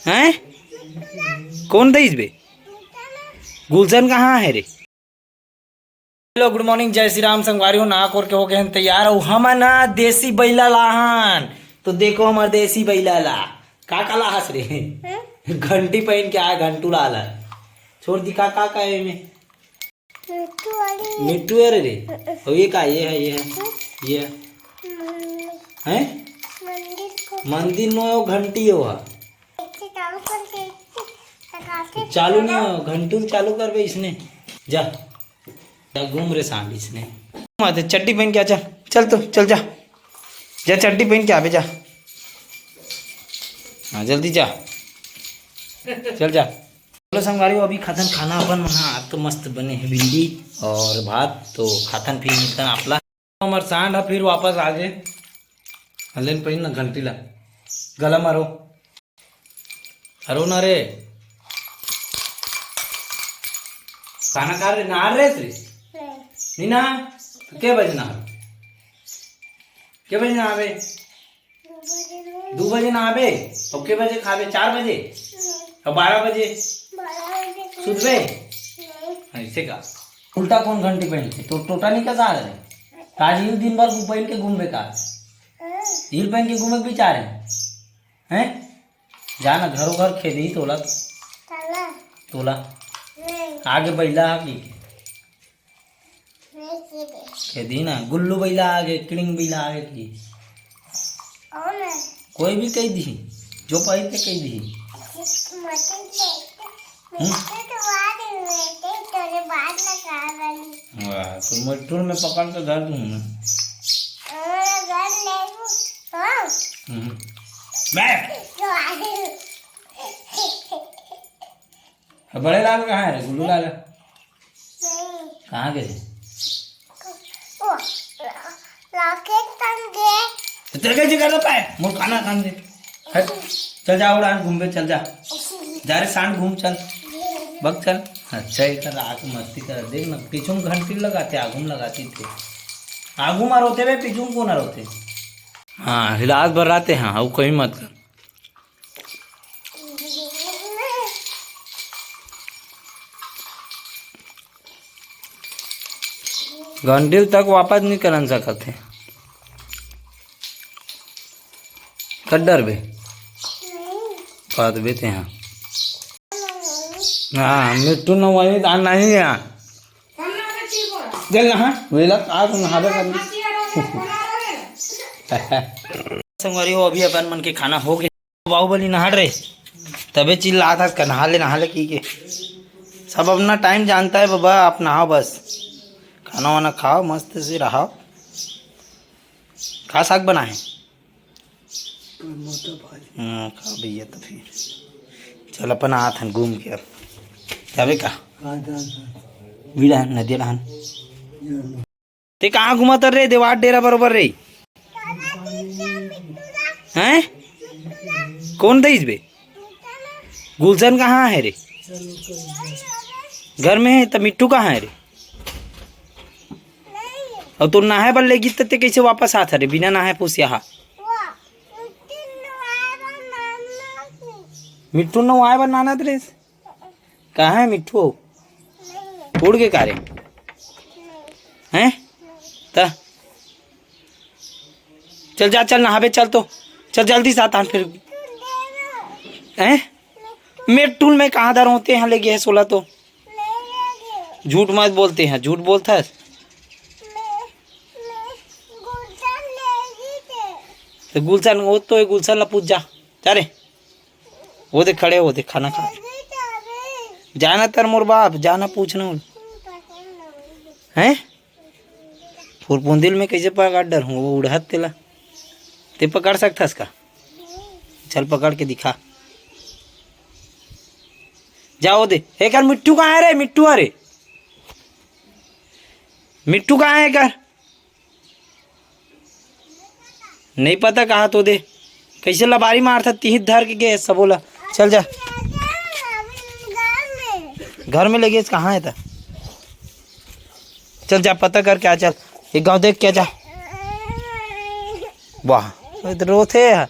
हैं? कौन दईस बे? गुलशन कहाँ है रे? हेलो गुड मॉर्निंग, जय श्री राम संगवारी हो। नहा कर के हो गए हम तैयार हो। हम ना देसी बैला लाहन, तो देखो हमारे देसी बैला ला का लाहस रे। घंटी पहन के आया, घंटू लाला छोड़ दिखा का है में मिट्टू है रे। और ये का ये है मंदिर नो घंटी हो चालू नहीं हो। घंटू चालू कर बे इसने जा घूम रे सांड इसने। चड्डी पहन के आ, चल तो चल जा चड्डी पहन के आवे जा। हाँ जल्दी जा चल जा। चलो संगवारी अभी खातन खाना अपन मना तो मस्त बने है भिंडी और भात, तो खातन फिर मिलता आपला हमार सांड फिर वापस आ गए। हलेन पहन ना घंटी ला गला मारो हरो ना रे। खाना खा रहे नहा रहे थे नहीं ना? क्या बजे नहावे 2 बजे नहावे और के बजे खावे 4 बजे और 12 बजे सुधवे ऐसे का उल्टा कौन घंटी पहनते तो टोटा नहीं कसा रहे काज हिल दिन भर पहन के घूम बेकार हिल पहन के घूमे बेचारे हैं। जाना घरों घर खेदी तोला तोला आगे बैला खेदी ना गुल्लू बैला आगे किड़िंग बैला आगे की कोई भी कही दी जो पहन के कही दी। तो मटूर में पकड़ के घर दूँ ना बड़े लाल कहाँ है? गुल्लू लाल कहाँ गए? तेरे जी कर पाए मोर खाना खान दे। चल जा उड़ान घूम चल जा जा रे सांड घूम चल बग चल। अच्छा इधर आग मस्ती कर देख ना पीछू घंटी लगाते आगूम लगाती थे आगू मार होते वे पीछू को ना रोते। हाँ हिलास भर राते हाँ वो कोई मत कर। घंटी तक वापस नहीं कर सकते कड्डर बे बात बेते हैं। हाँ मिट्टू न वही दान नहीं है जल नहा वेला आज नहावे करनी संगवारी हो। अभी अपन मन के खाना हो गए। बाहुबली नहा रहे तबे चिल्ला था नहा ले की के सब अपना टाइम जानता है बाबा। आप नहाओ बस खाना वाना खाओ मस्त से रहो। खा साग बना है खा भैया तो फिर चल अपन आत हन घूम के अब जावे का विड़ान नदी रहन ते कहाँ घुमाता रे देवाट डेरा बरोबर रे हैं? कौन दईस बे? गुलशन कहाँ है रे? घर में है तो मिट्टू कहाँ है रे? और तू नहाए बल लेगी तो ते कैसे वापस आता रे बिना नहाए पूछ यहाँ? मिट्टू न आए बा नाना रे कहाँ है मिट्टू? उड़ के कारे हैं ता चल जा चल नहावे चल तो चल जल्दी से आता फिर हैं। मिट्टूल में कहाँ दर होते हैं लेके है 16 तो झूठ मत बोलते हैं झूठ बोलता है तो गुलशन वो तो गुलशन ला पूछ जा रे वो देख खड़े वो देख खाना खा जाना तर मोर बाप जाना पूछना हैं। फुरपुंदिल में कैसे पकड़ डर हूँ वो उड़हत तेला ते पकड़ सकता इसका चल पकड़ के दिखा जाओ दे। एक यार मिट्टू कहाँ है रे? मिट्टू अरे मिट्टू कहाँ है कर नहीं पता कहाँ तो दे कैसे लबारी मारता तीहित धर के गए सब बोला चल जा घर में लगे कहाँ है था चल जा पता करके आ चल एक गांव देख के जा वाह रोते है।